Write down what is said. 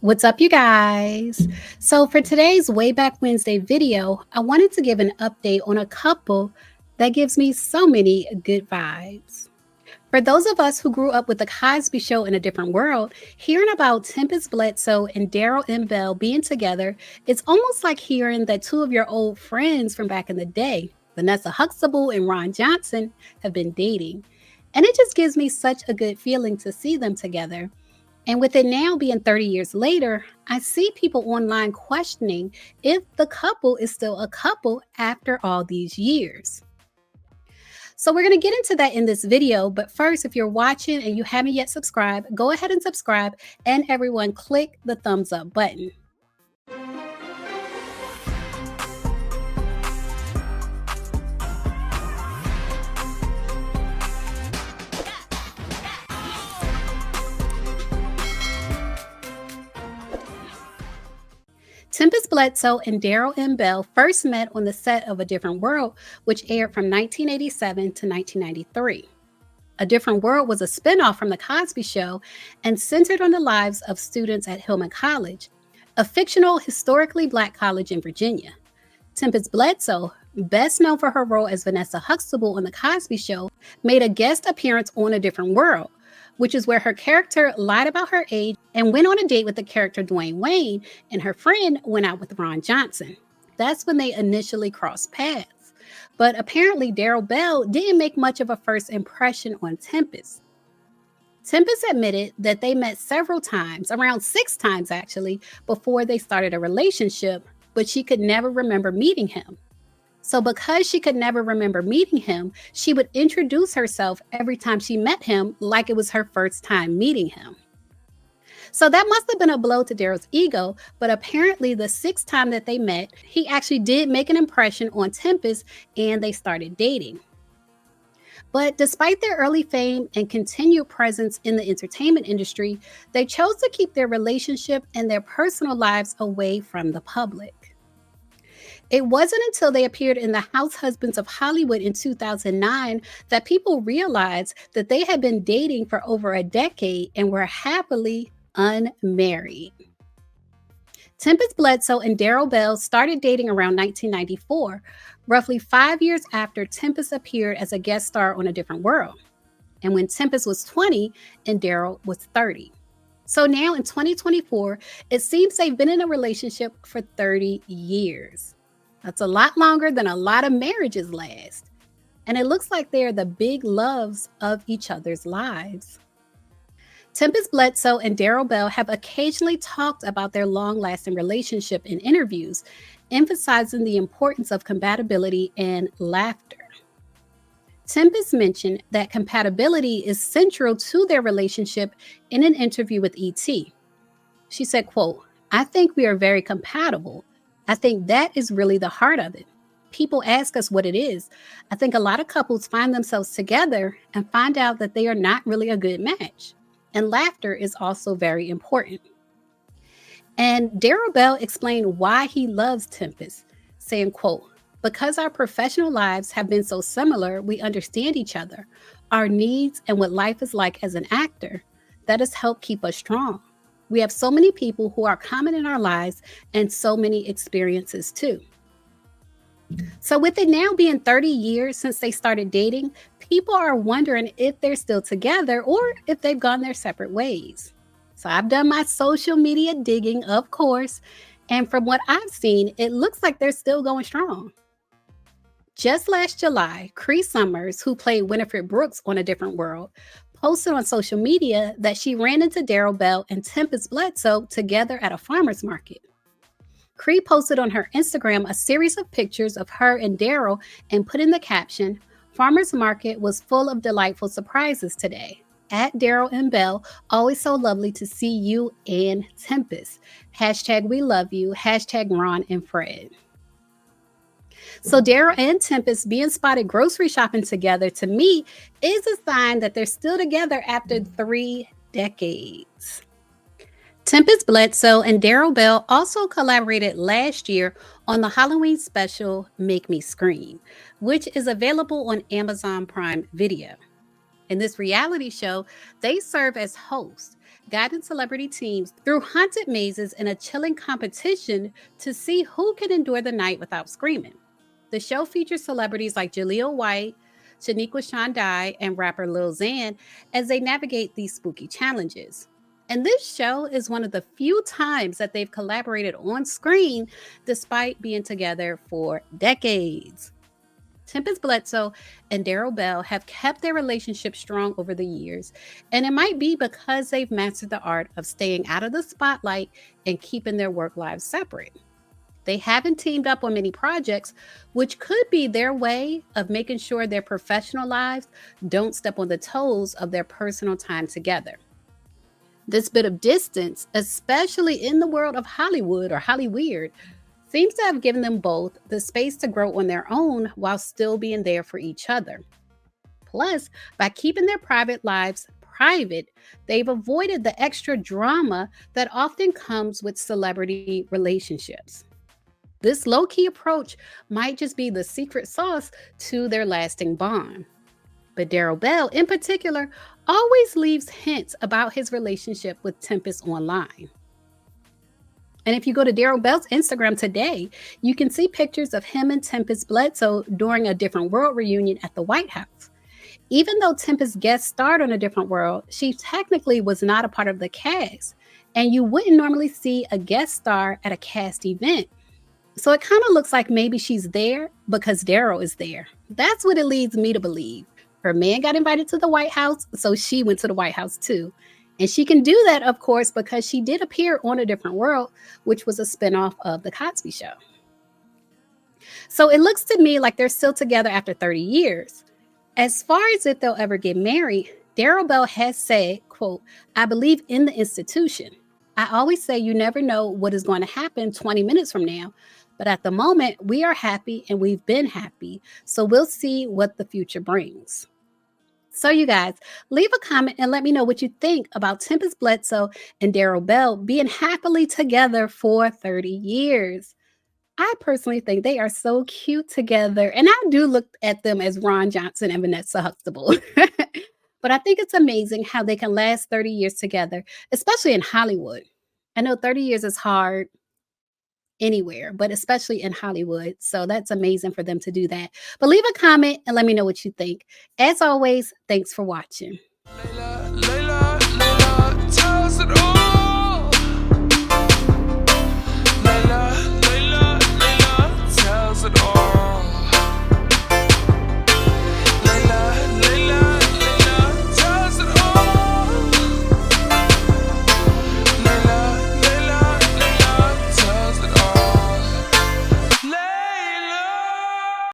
What's up, you guys? So, for today's Way Back Wednesday video, I wanted to give an update on a couple that gives me so many good vibes. For those of us who grew up with The Cosby Show in a different world, hearing about Tempest Bledsoe and Darryl and Bell being together, it's almost like hearing that two of your old friends from back in the day, Vanessa Huxtable and Ron Johnson, have been dating. And it just gives me such a good feeling to see them together. And with it now being 30 years later, I see people online questioning if the couple is still a couple after all these years. So we're going to get into that in this video, but first, if you're watching and you haven't yet subscribed, go ahead and subscribe, and everyone click the thumbs up button. Tempestt Bledsoe and Darryl and Bell first met on the set of A Different World, which aired from 1987 to 1993. A Different World was a spinoff from The Cosby Show and centered on the lives of students at Hillman College, a fictional historically Black college in Virginia. Tempestt Bledsoe, best known for her role as Vanessa Huxtable on The Cosby Show, made a guest appearance on A Different World, which is where her character lied about her age and went on a date with the character Dwayne Wayne, and her friend went out with Ron Johnson. That's when they initially crossed paths. But apparently Darryl Bell didn't make much of a first impression on Tempest. Tempest admitted that they met several times, around 6 times actually, before they started a relationship, but she could never remember meeting him. So because she could never remember meeting him, she would introduce herself every time she met him like it was her first time meeting him. So that must have been a blow to Darryl's ego, but apparently the 6th time that they met, he actually did make an impression on Tempest and they started dating. But despite their early fame and continued presence in the entertainment industry, they chose to keep their relationship and their personal lives away from the public. It wasn't until they appeared in The House Husbands of Hollywood in 2009 that people realized that they had been dating for over a decade and were happily unmarried. Tempestt Bledsoe and Darryl Bell started dating around 1994, roughly 5 years after Tempest appeared as a guest star on A Different World, and when Tempest was 20 and Darryl was 30. So now in 2024, it seems they've been in a relationship for 30 years. That's a lot longer than a lot of marriages last. And it looks like they are the big loves of each other's lives. Tempestt Bledsoe and Darryl Bell have occasionally talked about their long-lasting relationship in interviews, emphasizing the importance of compatibility and laughter. Tempest mentioned that compatibility is central to their relationship in an interview with ET. She said, quote, "I think we are very compatible. I think that is really the heart of it. People ask us what it is. I think a lot of couples find themselves together and find out that they are not really a good match. And laughter is also very important." And Darryl Bell explained why he loves Tempest, saying, quote, "Because our professional lives have been so similar, we understand each other, our needs, and what life is like as an actor. That has helped keep us strong. We have so many people who are common in our lives and so many experiences too." So with it now being 30 years since they started dating, people are wondering if they're still together or if they've gone their separate ways. So I've done my social media digging, of course, and from what I've seen, it looks like they're still going strong. Just last July, Cree Summers, who played Winifred Brooks on A Different World, posted on social media that she ran into Darryl Bell and Tempestt Bledsoe together at a farmer's market. Cree posted on her Instagram a series of pictures of her and Darryl and put in the caption, "Farmer's market was full of delightful surprises today. At Darryl and Bell, always so lovely to see you and Tempest. Hashtag we love you. Hashtag Ron and Fred." So Darryl and Tempest being spotted grocery shopping together, to me, is a sign that they're still together after 3 decades. Tempestt Bledsoe and Darryl Bell also collaborated last year on the Halloween special Make Me Scream, which is available on Amazon Prime Video. In this reality show, they serve as hosts, guiding celebrity teams through haunted mazes and a chilling competition to see who can endure the night without screaming. The show features celebrities like Jaleel White, Shaniqua Shandai, and rapper Lil Xan as they navigate these spooky challenges. And this show is one of the few times that they've collaborated on screen despite being together for decades. Tempestt Bledsoe and Darryl Bell have kept their relationship strong over the years, and it might be because they've mastered the art of staying out of the spotlight and keeping their work lives separate. They haven't teamed up on many projects, which could be their way of making sure their professional lives don't step on the toes of their personal time together. This bit of distance, especially in the world of Hollywood or Hollyweird, seems to have given them both the space to grow on their own while still being there for each other. Plus, by keeping their private lives private, they've avoided the extra drama that often comes with celebrity relationships. This low key approach might just be the secret sauce to their lasting bond. But Darryl Bell, in particular, always leaves hints about his relationship with Tempest online. And if you go to Darryl Bell's Instagram today, you can see pictures of him and Tempestt Bledsoe during a Different World reunion at the White House. Even though Tempest guest starred on A Different World, she technically was not a part of the cast, and you wouldn't normally see a guest star at a cast event. So it kind of looks like maybe she's there because Darryl is there. That's what it leads me to believe. Her man got invited to the White House, so she went to the White House too. And she can do that, of course, because she did appear on A Different World, which was a spinoff of The Cosby Show. So it looks to me like they're still together after 30 years. As far as if they'll ever get married, Darryl Bell has said, quote, "I believe in the institution. I always say you never know what is going to happen 20 minutes from now. But at the moment, we are happy and we've been happy. So we'll see what the future brings." So you guys, leave a comment and let me know what you think about Tempestt Bledsoe and Darryl Bell being happily together for 30 years. I personally think they are so cute together, and I do look at them as Ron Johnson and Vanessa Huxtable. But I think it's amazing how they can last 30 years together, especially in Hollywood. I know 30 years is hard anywhere, but especially in Hollywood. So that's amazing for them to do that. But leave a comment and let me know what you think. As always, thanks for watching. Layla, Layla, Layla, tells it all.